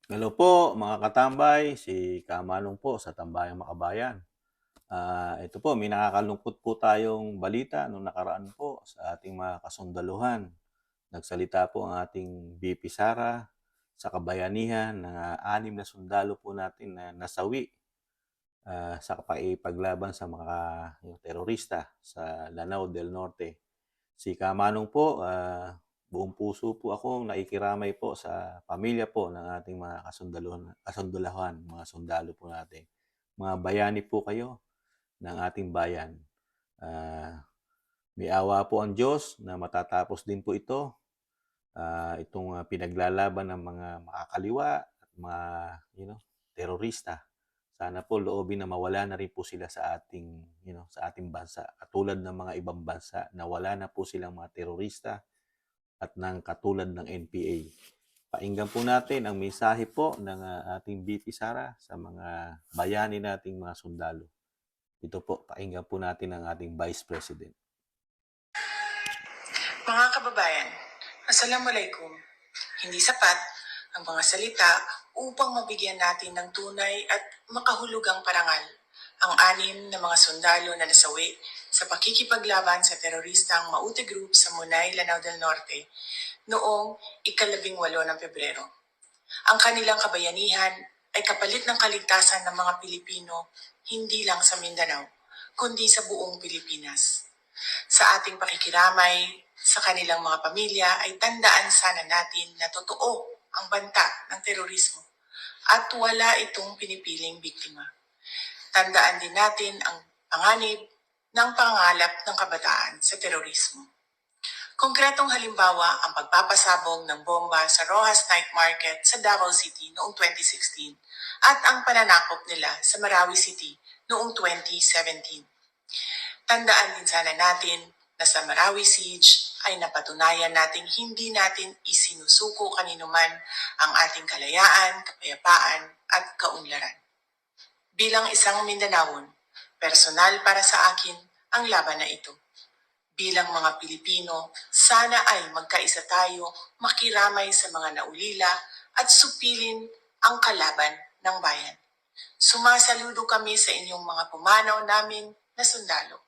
Hello po mga katambay, si Kamanong po sa Tambayang Makabayan. Ito po, may nakakalungkot po tayong balita nung nakaraan po sa ating mga kasundaluhan. Nagsalita po ang ating VP Sara sa kabayanihan na 6 na sundalo po natin na nasawi sa pakikipaglaban sa mga yung terorista sa Lanao del Norte. Si Kamanong po, buong puso po akong naikiramay po sa pamilya po ng ating mga kasundalahan, mga sundalo po natin. Mga bayani po kayo ng ating bayan. Ah, May awa po ang Diyos na matatapos din po ito. Itong pinaglalaban ng mga makakaliwa at mga terorista. Sana po loobin na mawala na rin po sila sa ating sa ating bansa. Katulad ng mga ibang bansa na wala na po silang mga terorista at ng katulad ng NPA. Painggan po natin ang mensahe po ng ating VP Sara sa mga bayani nating mga sundalo. Ito po, painggan po natin ang ating Vice President. Mga kababayan, Assalamualaikum. Hindi sapat ang mga salita upang mabigyan natin ng tunay at makahulugang parangal ang 6 na mga sundalo na nasawi sa pakikipaglaban sa teroristang Maute Group sa Munay, Lanao del Norte noong ika-18 ng Pebrero. Ang kanilang kabayanihan ay kapalit ng kaligtasan ng mga Pilipino hindi lang sa Mindanao, kundi sa buong Pilipinas. Sa ating pakikiramay sa kanilang mga pamilya ay tandaan sana natin na totoo ang banta ng terorismo at wala itong pinipiling biktima. Tandaan din natin ang panganib ng pangalap ng kabataan sa terorismo. Konkretong halimbawa ang pagpapasabog ng bomba sa Rojas Night Market sa Davao City noong 2016 at ang pananakop nila sa Marawi City noong 2017. Tandaan din sana natin na sa Marawi Siege ay napatunayan nating hindi natin isinusuko kaninuman ang ating kalayaan, kapayapaan at kaunlaran. Bilang isang Mindanaon, personal para sa akin ang laban na ito. Bilang mga Pilipino, sana ay magkaisa tayo makiramay sa mga naulila at supilin ang kalaban ng bayan. Sumasaludo kami sa inyong mga pumanaw namin na sundalo.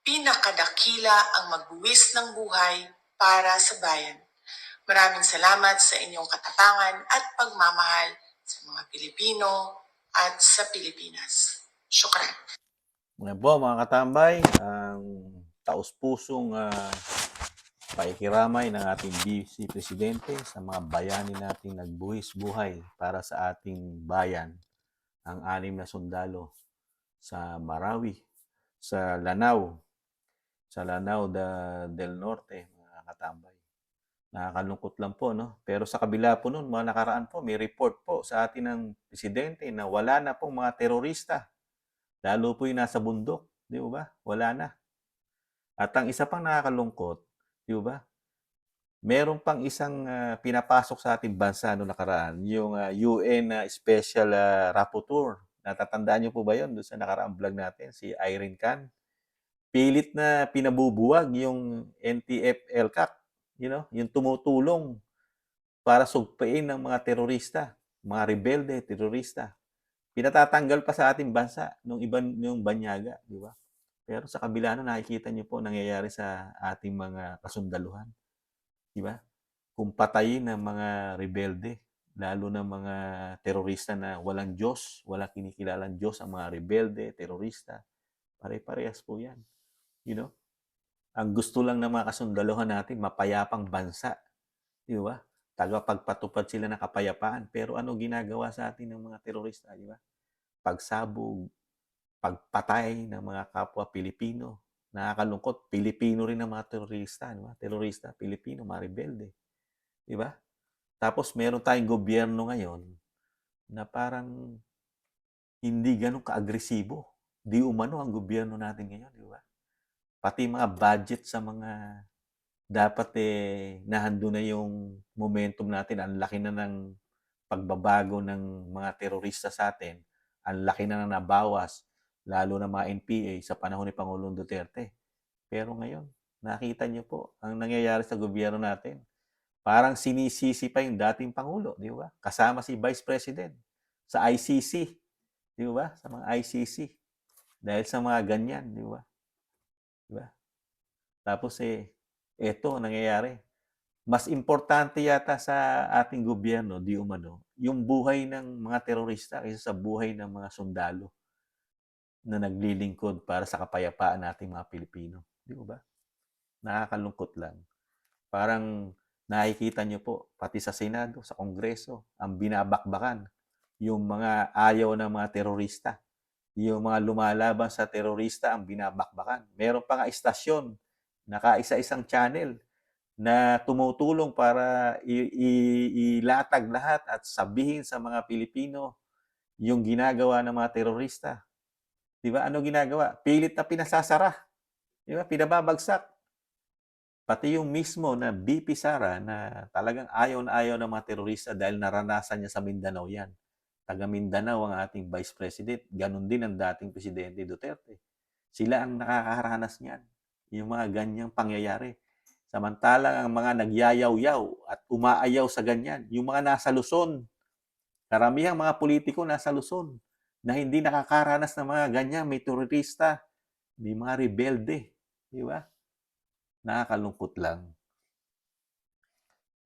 Pinakadakila ang magbuwis ng buhay para sa bayan. Maraming salamat sa inyong katapangan at pagmamahal sa mga Pilipino at sa Pilipinas. Syukran. Ngayon po mga katambay, ang taus-pusong paikiramay ng ating Vice Presidente sa mga bayani nating nagbuhis buhay para sa ating bayan, ang 6 na sundalo sa Marawi, sa Lanao del Norte, mga katambay. Nakakalungkot lang po, no? Pero sa kabila po nun, mga nakaraan po, may report po sa atin ng Presidente na wala na pong mga terorista. Lalo po yung nasa bundok, di ba? Wala na. At ang isa pang nakakalungkot, di ba? Meron pang isang pinapasok sa ating bansa noong nakaraan, yung UN Special Rapporteur. Natatandaan niyo po ba yun doon sa nakaraang vlog natin, si Irene Khan? Pilit na pinabubuwag yung NTF-ELCAC, yung tumutulong para sugpuin ng mga terorista, mga rebelde, terorista. Pinatatanggal pa sa ating bansa nung ibang yung banyaga, di ba? Pero sa kabila nun, nakikita niyo po nangyayari sa ating mga kasundaluhan, di ba? Kung patayin ng mga rebelde, lalo ng mga terorista na walang Diyos, walang kinikilalang Diyos ang mga rebelde, terorista, pare-parehas po yan. Ang gusto lang ng mga kasundaluhan natin, mapayapang bansa, di ba? Tagapagpatupad sila ng kapayapaan. Pero ano ginagawa sa atin ng mga terorista, di ba? Pagsabog, pagpatay ng mga kapwa Pilipino. Nakakalungkot, Pilipino rin ang mga terorista, di ba? Terorista, Pilipino, mga rebelde, di ba? Tapos meron tayong gobyerno ngayon na parang hindi ganun ka-agresibo. Di umano ang gobyerno natin ngayon, di ba? Pati mga budget sa mga dapat nahando na yung momentum natin. Ang laki na ng pagbabago ng mga terorista sa atin. Ang laki na nabawas, lalo na mga NPA sa panahon ni Pangulong Duterte. Pero ngayon, nakita niyo po ang nangyayari sa gobyerno natin. Parang sinisisi pa yung dating Pangulo, di ba? Kasama si Vice President sa ICC, di ba? Sa mga ICC. Dahil sa mga ganyan, di ba? Di ba? Tapos eto nangyayari. Mas importante yata sa ating gobyerno, di umano, yung buhay ng mga terorista kaysa sa buhay ng mga sundalo na naglilingkod para sa kapayapaan nating mga Pilipino. Di ba? Nakakalungkot lang. Parang nakikita nyo po, pati sa Senado, sa Kongreso, ang binabakbakan, yung mga ayaw ng mga terorista. Yung mga lumalaban sa terorista ang binabakbakan. Meron pa nga istasyon, nakaisa-isang channel na tumutulong para ilatag lahat at sabihin sa mga Pilipino yung ginagawa ng mga terorista. Di ba? Ano ginagawa? Pilit na pinasasara. Di ba? Pinababagsak. Pati yung mismo na BP Sara na talagang ayaw na ayaw ng mga terorista dahil naranasan niya sa Mindanao yan. Taga Mindanao ang ating Vice President. Ganon din ang dating Presidente Duterte. Sila ang nakakaranas niyan. Yung mga ganyang pangyayari. Samantalang ang mga nagyayaw-yaw at umaayaw sa ganyan, yung mga nasa Luzon, karamihang mga politiko nasa Luzon na hindi nakakaranas ng mga ganyan, may terorista, may mga rebelde. Di ba? Nakakalungkot lang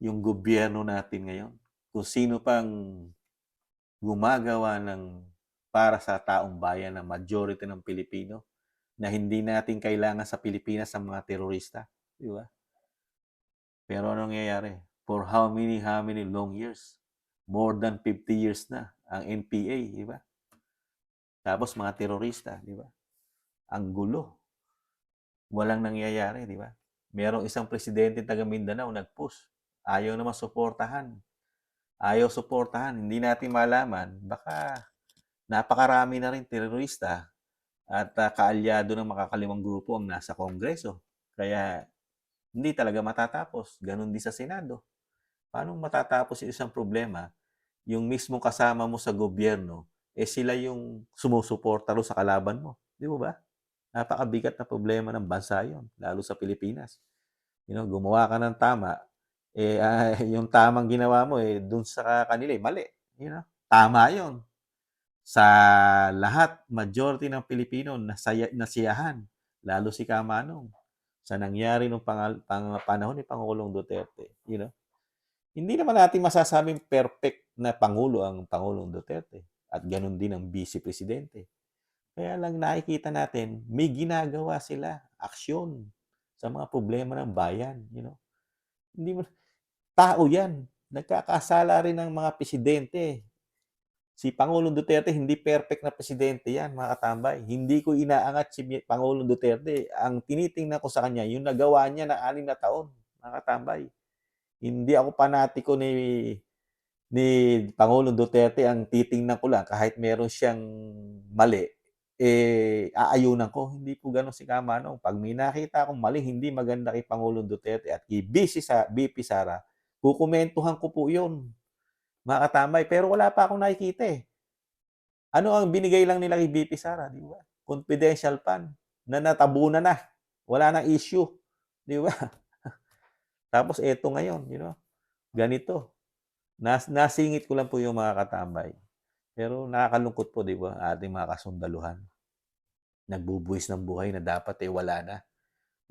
yung gobyerno natin ngayon. Kung sino pang gumagawa ng para sa taong bayan na majority ng Pilipino na hindi natin kailangan sa Pilipinas ang mga terorista. Di ba? Pero anong nangyayari? For how many long years? More than 50 years na ang NPA, di ba? Tapos mga terorista, di ba? Ang gulo. Walang nangyayari, di ba? Merong isang presidente taga Mindanao nag-push. Ayaw naman suportahan. Ayaw suportahan. Hindi natin malaman. Baka napakarami na rin terorista at kaalyado ng makakalimang grupo ang nasa Kongreso. Kaya hindi talaga matatapos. Ganon din sa Senado. Paano matatapos yung isang problema? Yung mismo kasama mo sa gobyerno, sila yung sumusuporta ro sa kalaban mo. Di ba? Napakabigat na problema ng bansa yon, lalo sa Pilipinas. Gumawa ka ng tama, yung tamang ginawa mo, dun sa kanila, mali. Tama yon. Sa lahat, majority ng Pilipino, nasiyahan, lalo si Kamanong, sa nangyari nung panahon ni Pangulong Duterte. Hindi naman natin masasabing perfect na Pangulo ang Pangulong Duterte. At ganun din ang Vice Presidente. Kaya lang nakikita natin, may ginagawa sila, aksyon sa mga problema ng bayan. Hindi mo, tao yan. Nagkakasala rin ng mga presidente. Si Pangulong Duterte, hindi perfect na presidente yan, mga katambay. Hindi ko inaangat si Pangulong Duterte. Ang tinitingnan ko sa kanya, yung nagawa niya na 6 na taon, mga katambay. Hindi ako panatiko ni Pangulong Duterte. Ang titingnan ko lang, kahit meron siyang mali, aayunan ko. Hindi po ganun si Kamanong. Pag may nakita akong mali, hindi maganda kay Pangulong Duterte at kay BP Sara, kukomentuhan ko po yun, mga katambay. Pero wala pa akong nakikita eh. Ano ang binigay lang nila kay BP Sara, di ba? Confidential fund na natabunan na. Wala nang issue, di ba? Tapos eto ngayon, ganito. Nasingit ko lang po yung mga katambay. Pero nakakalungkot po, di ba, ating mga kasundaluhan. Nagbubuwis ng buhay na dapat wala na.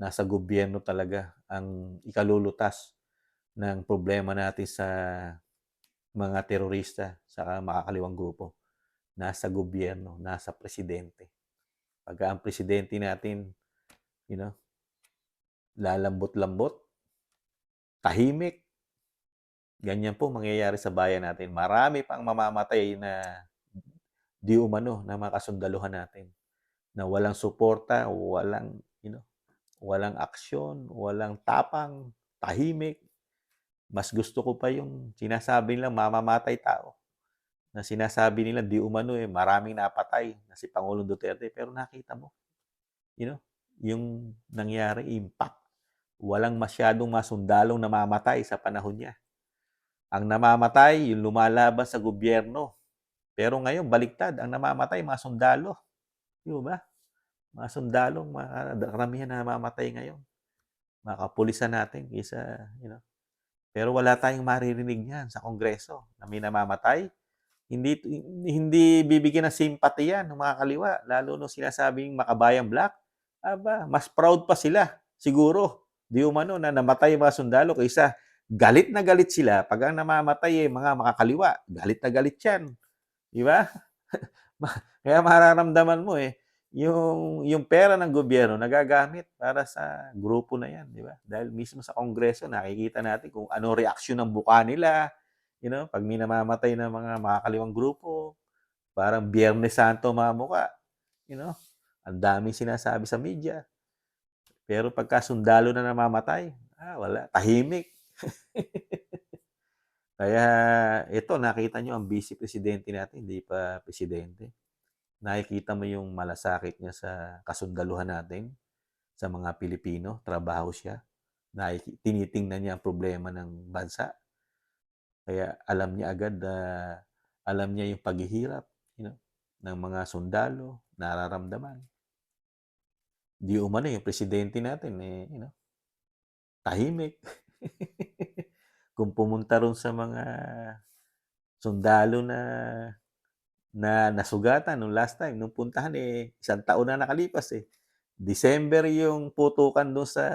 Nasa gobyerno talaga ang ikalulutas ng problema natin sa mga terorista sa makakaliwang grupo. Nasa gobyerno, nasa presidente. Pagka ang presidente natin, lalambot-lambot, tahimik, ganyan po mangyayari sa bayan natin. Marami pang mamamatay na di umano na mga kasundaluhan natin na walang suporta, walang aksyon, walang tapang, tahimik. Mas gusto ko pa yung sinasabi nila mamamatay tao. Na sinasabi nila di umano maraming napatay na si Pangulong Duterte. Pero nakita mo, yung nangyari, impact. Walang masyadong masundalong namamatay sa panahon niya. Ang namamatay, yung lumalaban sa gobyerno. Pero ngayon, baliktad. Ang namamatay, mga sundalo. Di ba? Mga sundalo, mga karamihan na namamatay ngayon. Mga kapulisan natin, kaysa, Pero wala tayong maririnig niyan sa Kongreso na may namamatay. Hindi hindi bibigyan ng simpati 'yan ng mga kaliwa, lalo nung sinasabing Makabayang Black. Aba, mas proud pa sila siguro, di umano na namatay yung mga sundalo kaysa galit na galit sila 'pag ang namamatay, mga makakaliwa, galit na galit 'yan, 'di ba? Kaya mararamdaman mo, yung pera ng gobyerno nagagamit para sa grupo na 'yan, 'di ba? Dahil mismo sa Kongreso nakikita natin kung ano reaksyon ng mukha nila, 'pag may namamatay na mga makakaliwang grupo, parang Biyernes Santo ang mga mukha, you know? Ang daming sinasabi sa media. Pero pagka sundalo na namamatay, wala, tahimik. Kaya ito nakita niyo ang vice presidente natin hindi pa presidente. Nakikita mo yung malasakit niya sa kasundaluhan natin, sa mga Pilipino, trabaho siya. Tinitingnan niya ang problema ng bansa. Kaya alam niya yung paghihirap, ng mga sundalo, nararamdaman. Di umano yung presidente natin, tahimik. Kung pumunta ron sa mga sundalo na nasugatan nung last time, nung puntahan, isang taon na nakalipas eh. December yung putukan doon sa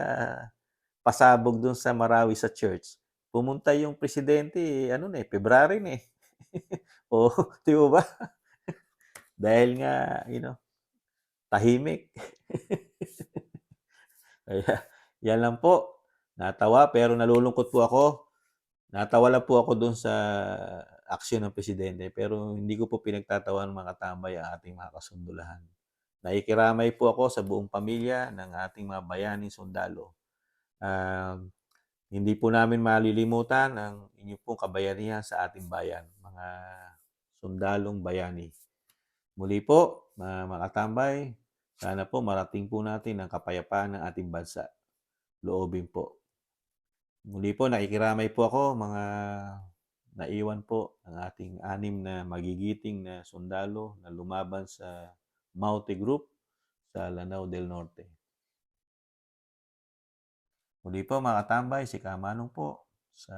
pasabog doon sa Marawi sa church. Pumunta yung presidente, February na eh. O, di mo ba? Dahil nga, tahimik. Kaya, yan lang po. Natawa pero nalulungkot po ako. Natawa lang po ako doon sa aksyon ng presidente pero hindi ko po pinagtatawan mga katambay ang ating mga kasundulahan. Nakikiramay po ako sa buong pamilya ng ating mga bayaning sundalo. Hindi po namin malilimutan ang inyong pong kabayanihan sa ating bayan, mga sundalong bayani. Muli po, mga katambay, sana po marating po natin ang kapayapaan ng ating bansa. Loobin po. Muli po, nakikiramay po ako, mga naiwan po ang ating 6 na magigiting na sundalo na lumaban sa Maute Group sa Lanao del Norte. Muli po mga katambay, si Kamanong po sa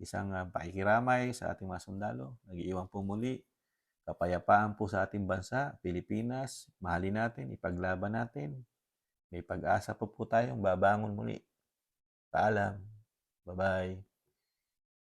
isang pakikiramay sa ating mga sundalo. Nag-iwan po muli. Kapayapaan po sa ating bansa, Pilipinas. Mahalin natin, ipaglaban natin. May pag-asa po tayong babangon muli. Paalam. Bye-bye.